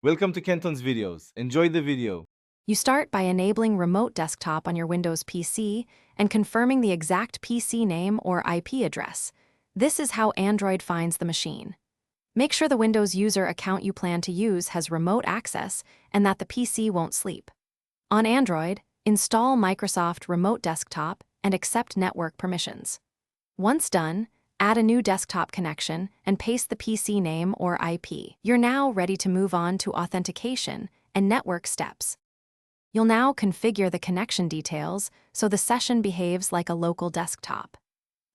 Welcome to Kenton's videos. Enjoy the video. You start by enabling Remote Desktop on your Windows PC and confirming the exact PC name or IP address. This is how Android finds the machine. Make sure the Windows user account you plan to use has remote access and that the PC won't sleep. On Android, install Microsoft Remote Desktop and accept network permissions. Once done, add a new desktop connection and paste the PC name or IP. You're now ready to move on to authentication and network steps. You'll now configure the connection details so the session behaves like a local desktop.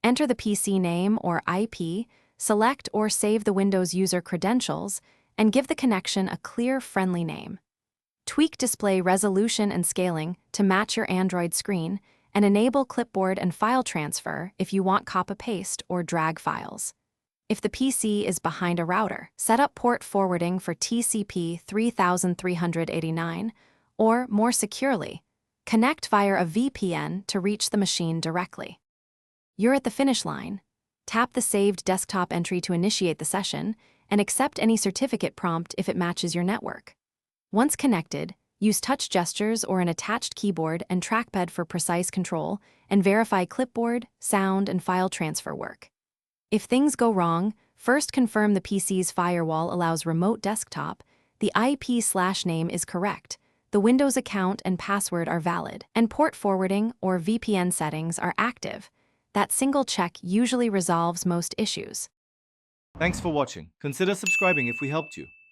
Enter the PC name or IP, select or save the Windows user credentials, and give the connection a clear, friendly name. Tweak display resolution and scaling to match your Android screen, and enable clipboard and file transfer if you want copy-paste or drag files. If the PC is behind a router, set up port forwarding for TCP 3389, or, more securely, connect via a VPN to reach the machine directly. You're at the finish line. Tap the saved desktop entry to initiate the session, and accept any certificate prompt if it matches your network. Once connected, use touch gestures or an attached keyboard and trackpad for precise control, and verify clipboard, sound, and file transfer work. If things go wrong, first confirm the PC's firewall allows remote desktop, the IP/name is correct, the Windows account and password are valid, and port forwarding or VPN settings are active. That single check usually resolves most issues. Thanks for watching. Consider subscribing if we helped you.